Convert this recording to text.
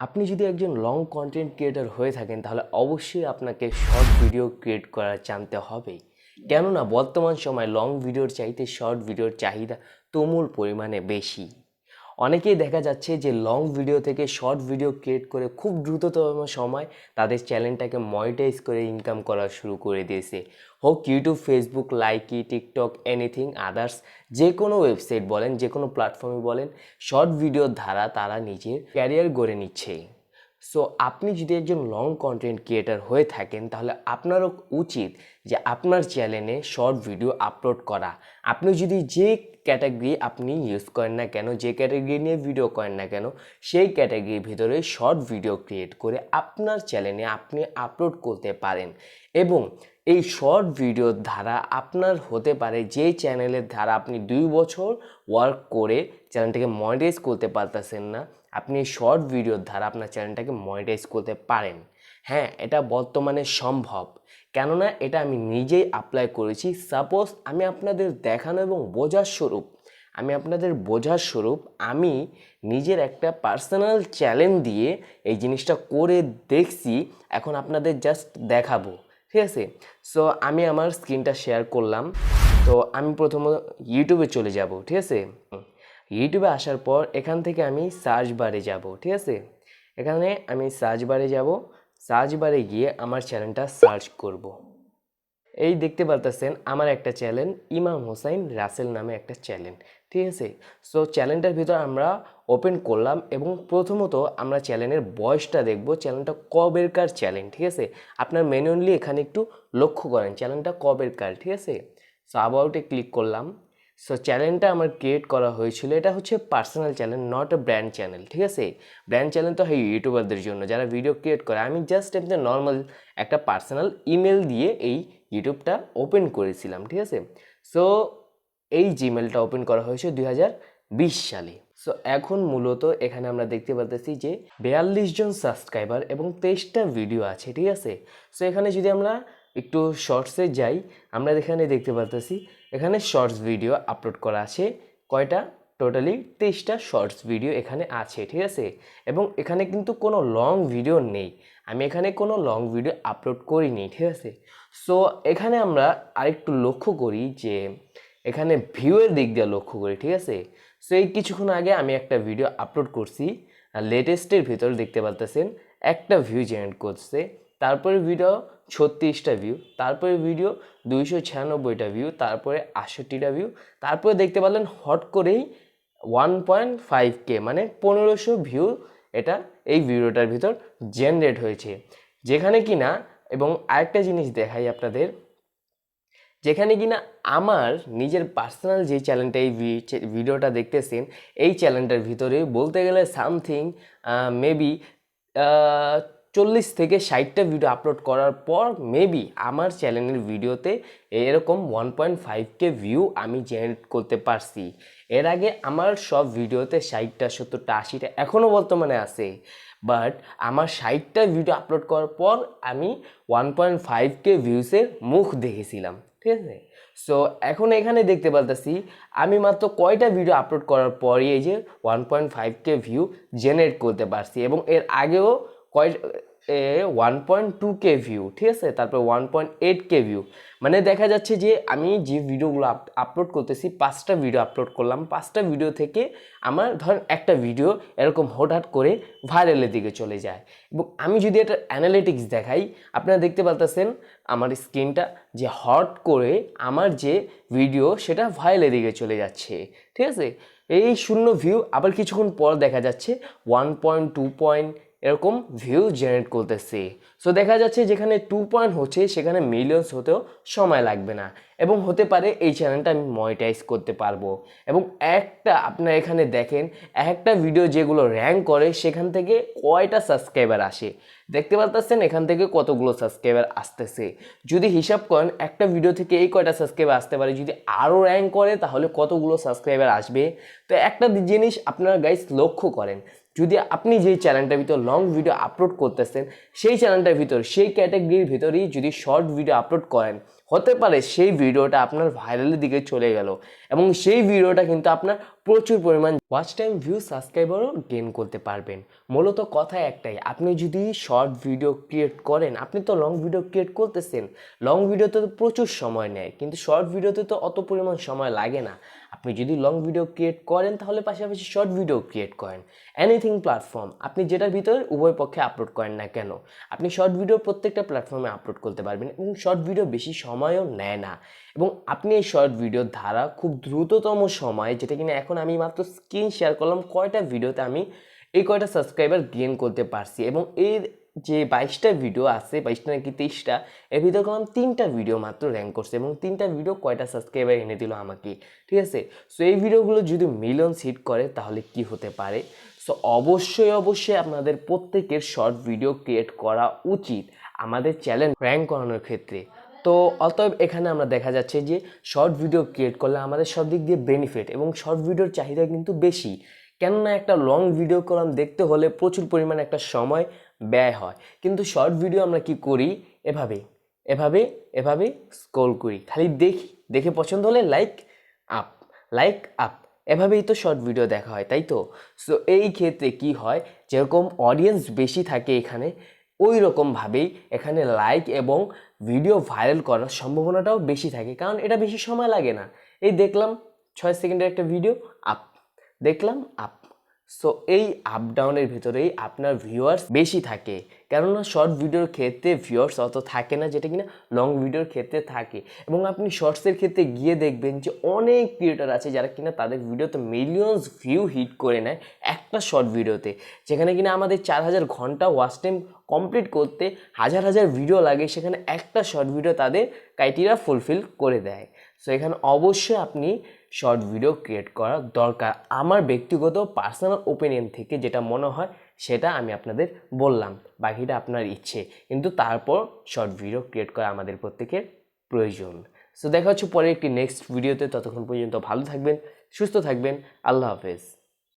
আপনি যদি একজন লং কন্টেন্ট ক্রিয়েটর হয়ে থাকেন তাহলে অবশ্যই আপনাকে শর্ট ভিডিও ক্রিয়েট করা জানতে হবে। কেননা বর্তমান সময় লং ভিডিওর চাইতে শর্ট ভিডিওর চাহিদা তুমুল পরিমাণে বেশি। অনেকেই দেখা যাচ্ছে যে লং ভিডিও থেকে শর্ট ভিডিও ক্রিয়েট করে খুব দ্রুততম সময় তাদের চ্যানেলটাকে মনিটাইজ করে ইনকাম করা শুরু করে দিয়েছে। হোক YouTube, Facebook, Likee, TikTok, anything others, যে কোনো ওয়েবসাইট বলেন, যে কোনো প্ল্যাটফর্মে বলেন, শর্ট ভিডিওর দ্বারা তারা নিজের ক্যারিয়ার গড়ে নিচ্ছে। সো আপনি যদি একজন লং কন্টেন্ট ক্রিয়েটার হয়ে থাকেন তাহলে আপনারও উচিত যে আপনার চ্যানেলে শর্ট ভিডিও আপলোড করা। আপনি যদি যে ক্যাটাগরি আপনি ইউজ করেন না কেন, যে ক্যাটাগরি নিয়ে ভিডিও করেন না কেন, সেই ক্যাটাগরির ভিতরে শর্ট ভিডিও ক্রিয়েট করে আপনার চ্যানেলে আপনি আপলোড করতে পারেন। এবং এই শর্ট ভিডিওর দ্বারা আপনার হতে পারে যে চ্যানেলের দ্বারা আপনি 2 বছর ওয়ার্ক করে চ্যানেলটাকে মনিটাইজ করতে পারতেছেন না, আপনি শর্ট ভিডিওর দ্বারা আপনার চ্যানেলটাকে মনিটাইজ করতে পারেন। হ্যাঁ, এটা বর্তমানে সম্ভব, কেননা এটা আমি নিজেই অ্যাপ্লাই করেছি। সাপোজ আমি আপনাদের দেখানো এবং বোঝার স্বরূপ আমি নিজের একটা পার্সোনাল চ্যালেঞ্জ দিয়ে এই জিনিসটা করে দেখছি, এখন আপনাদের জাস্ট দেখাবো। ঠিক আছে, সো আমি আমার স্ক্রিনটা শেয়ার করলাম। তো আমি প্রথমে ইউটিউবে চলে যাব। ঠিক আছে, ইউটিউবে আসার পর এখান থেকে আমি সার্চ বারে যাব। ঠিক আছে, এখানে আমি সার্চ বারে যাব। সার্চ বারে গিয়ে আমার চ্যানেলটা সার্চ করব। এই দেখতে পারতেছেন আমার একটা চ্যানেল, ইমাম হোসাইন রাসেল নামে একটা চ্যানেল। ঠিক আছে, সো চ্যানেলটার ভিতর আমরা ওপেন করলাম এবং প্রথমত আমরা চ্যানেলের বয়সটা দেখব, চ্যানেলটা কবেরকার চ্যানেল। ঠিক আছে, আপনার ম্যানুয়ালি এখানে একটু লক্ষ্য করেন চ্যানেলটা কবেরকার। ঠিক আছে, সো অ্যাবাউটে ক্লিক করলাম। সো চ্যানেলটা আমার ক্রিয়েট করা হয়েছিল, এটা হচ্ছে personal channel, not a brand channel. ঠিক আছে, ব্র্যান্ড চ্যানেল তো হয় ইউটিউবারদের জন্য যারা ভিডিও ক্রিয়েট করে। আমি জাস্ট এমনি নর্মাল একটা পার্সোনাল ইমেল দিয়ে এই ইউটিউবটা ওপেন করেছিলাম। ঠিক আছে, সো এই জিমেলটা ওপেন করা হয়েছে 2020 সালে। সো এখন মূলত এখানে আমরা দেখতে পাচ্ছি যে 42 জন সাবস্ক্রাইবার এবং 23টা ভিডিও আছে। ঠিক আছে, সো এখানে যদি আমরা একটু শর্টসে যাই, আমরা এখানে দেখতে পাচ্ছি এখানে শর্টস ভিডিও আপলোড করা আছে কয়টা, টোটালি 23টা শর্টস ভিডিও এখানে আছে। ঠিক আছে, এবং এখানে কিন্তু কোনো লং ভিডিও নেই, আমি এখানে কোনো লং ভিডিও আপলোড করিনি। ঠিক আছে, সো এখানে আমরা আরেকটু লক্ষ্য করি যে এখানে ভিউয়ের দিক দিয়ে লক্ষ্য করি। ঠিক আছে, সো এই কিছুক্ষণ আগে আমি একটা ভিডিও আপলোড করছি, লেটেস্টের ভিতর দেখতে পাচ্ছেন একটা ভিউ জেনারেট করছে, তারপরে ভিডিও 36টা ভিউ, তারপরে ভিডিও 296টা ভিউ, তারপরে 68টা ভিউ, তারপরে দেখতে পারলেন হট করেই 1.5K মানে 1500 ভিউ এটা এই ভিডিওটার ভিতর জেনারেট হয়েছে। যেখানে কিনা, এবং আরেকটা জিনিস দেখাই আপনাদের, যেখানে কিনা আমার নিজের পার্সোনাল যে চ্যানেলটা এই ভিডিওটা দেখতেছেন, এই চ্যানেলটার ভিতরে বলতে গেলে সামথিং মেবি 40 থেকে 60টা ভিডিও আপলোড করার পর মেবি আমার চ্যানেলের ভিডিওতে এরকম 1.5K ভিউ আমি জেনারেট করতে পারছি। এর আগে আমার সব ভিডিওতে 60টা, 70টা, 80টা এখনও বর্তমানে আছে, বাট আমার 60টা ভিডিও আপলোড করার পর আমি 1.5K ভিউসের মুখ দেখেছিলাম। ঠিক আছে, সো এখন এখানে দেখতে পাচ্ছি আমি মাত্র কয়টা ভিডিও আপলোড করার পরই এই যে 1.5K ভিউ জেনারেট করতে পারছি, এবং এর আগেও 1.2K ভিউ। ঠিক আছে, তারপর 1.8K ভিউ। মানে দেখা যাচ্ছে যে আমি যে ভিডিওগুলো আপলোড করতেছি, 5টা ভিডিও আপলোড করলাম, 5টা ভিডিও থেকে আমার ধরেন একটা ভিডিও এরকম হঠাৎ করে ভাইরালের দিকে চলে যায়। এবং আমি যদি এটা অ্যানালিটিক্স দেখাই, আপনারা দেখতে পাচ্ছেন আমার স্ক্রিনটা যে হট করে আমার যে ভিডিও সেটা ভাইরালের দিকে চলে যাচ্ছে। ঠিক আছে, এই 0 ভিউ, আবার কিছুক্ষণ পর দেখা যাচ্ছে 1.2 এরকম ভিউ জেনারেট করতেছে। সো দেখা যাচ্ছে যেখানে 2 হচ্ছে সেখানে মিলিয়ন্স হতেও সময় লাগবে না, এবং হতে পারে এই চ্যানেলটা আমি মনিটাইজ করতে পারবো। এবং একটা আপনারা এখানে দেখেন একটা ভিডিও যেগুলো র্যাঙ্ক করে সেখান থেকে কয়টা সাবস্ক্রাইবার আসে, দেখতে পাচ্ছেন এখান থেকে কতগুলো সাবস্ক্রাইবার আসতেছে। যদি হিসাব করেন একটা ভিডিও থেকে এই কয়টা সাবস্ক্রাইবার আসতে পারে, যদি আরও র্যাঙ্ক করে তাহলে কতগুলো সাবস্ক্রাইবার আসবে। তো একটা জিনিস আপনারা গাইস লক্ষ্য করেন, যদি আপনি যেই চ্যানেলটার ভিতর লং ভিডিও আপলোড করতেছেন সেই চ্যানেলটার ভিতর সেই ক্যাটাগরির ভিতরেই যদি শর্ট ভিডিও আপলোড করেন, হতে পারে সেই ভিডিওটা আপনার ভাইরালের দিকে চলে গেল এবং সেই ভিডিওটা কিন্তু আপনার প্রচুর পরিমাণ ওয়াচ টাইম, ভিউ, সাবস্ক্রাইবারও গেইন করতে পারবেন। মূলত কথা একটাই, আপনি যদি শর্ট ভিডিও ক্রিয়েট করেন, আপনি তো লং ভিডিও ক্রিয়েট করতেছেন, লং ভিডিওতে তো প্রচুর সময় নেয়, কিন্তু শর্ট ভিডিওতে তো অত পরিমাণ সময় লাগে না। আপনি যদি লং ভিডিও ক্রিয়েট করেন তাহলে পাশাপাশি শর্ট ভিডিও ক্রিয়েট করেন, এনিথিং প্ল্যাটফর্ম, আপনি যেটার ভিতরে উভয় পক্ষে আপলোড করেন না কেন, আপনি শর্ট ভিডিও প্রত্যেকটা প্ল্যাটফর্মে আপলোড করতে পারবেন এবং শর্ট ভিডিও বেশি সময়ও নেয় না এবং আপনি এই শর্ট ভিডিওর ধারা খুব দ্রুততম সময়ে, যেটা কিনা এখন আমি মাত্র স্ক্রিন শেয়ার করলাম কয়টা ভিডিওতে আমি এই কয়টা সাবস্ক্রাইবার গেইন করতে পারছি এবং এর যে 22টা ভিডিও আছে, 22টা নাকি 23টা, এর ভিতরে করলাম 3টা ভিডিও মাত্র র্যাঙ্ক করছে এবং 3টা ভিডিও কয়টা সাবস্ক্রাইবার এনে দিল আমাকে, ঠিক আছে। সো এই ভিডিওগুলো যদি মিলিয়নস হিট করে তাহলে কি হতে পারে। সো অবশ্যই আপনাদের প্রত্যেকের শর্ট ভিডিও ক্রিয়েট করা উচিত আমাদের চ্যানেল র্যাঙ্ক করানোর ক্ষেত্রে। তো অতএব এখানে আমরা দেখা যাচ্ছে যে শর্ট ভিডিও ক্রিয়েট করলে আমাদের সব দিক দিয়ে বেনিফিট এবং শর্ট ভিডিওর চাহিদা কিন্তু বেশি, কেননা একটা লং ভিডিও কলাম দেখতে হলে প্রচুর পরিমাণে একটা সময় ব্যয় হয়, কিন্তু শর্ট ভিডিও আমরা কি করি, এভাবে এভাবে এভাবে স্ক্রল করি, খালি দেখে পছন্দ হলে লাইক আপ, এভাবেই তো শর্ট ভিডিও দেখা হয়, তাই তো। সো এই ক্ষেত্রে কি হয়, যেরকম অডিয়েন্স বেশি থাকে এখানে, ওই রকমভাবেই এখানে লাইক এবং ভিডিও ভাইরাল করার সম্ভাবনাটাও বেশি থাকে, কারণ এটা বেশি সময় লাগে না। এই দেখলাম 6 সেকেন্ডের একটা ভিডিও, আপ, দেখলাম আপ। সো এই আপ ডাউনের ভিতরেই আপনার ভিউয়ার্স বেশি থাকে, কেননা শর্ট ভিডিওর ক্ষেত্রে ভিউয়ার্স অত থাকে না, যেটা কিনা লং ভিডিওর ক্ষেত্রে থাকে। এবং আপনি শর্টসের ক্ষেত্রে গিয়ে দেখবেন যে অনেক ক্রিয়েটর আছে যারা কিনা তাদের ভিডিওতে মিলিয়নস ভিউ হিট করে নেয় একটা শর্ট ভিডিওতে, যেখানে কিনা আমাদের 4000 ঘন্টা ওয়াচ টাইম কমপ্লিট করতে হাজার হাজার ভিডিও লাগে, সেখানে একটা শর্ট ভিডিও তাদের ক্রাইটেরিয়া ফুলফিল করে দেয়। সো এখানে অবশ্যই আপনি শর্ট ভিডিও ক্রিয়েট করা দরকার, আমার ব্যক্তিগত পার্সোনাল ওপিনিয়ন থেকে যেটা মনে হয় সেটা আমি আপনাদের বললাম, বাকিটা আপনার ইচ্ছে, কিন্তু তারপর শর্ট ভিডিও ক্রিয়েট করা আমাদের প্রত্যেকের প্রয়োজন। সো দেখা হচ্ছে পরে একটি নেক্সট ভিডিওতে, ততক্ষণ পর্যন্ত ভালো থাকবেন, সুস্থ থাকবেন, আল্লাহ হাফেজ।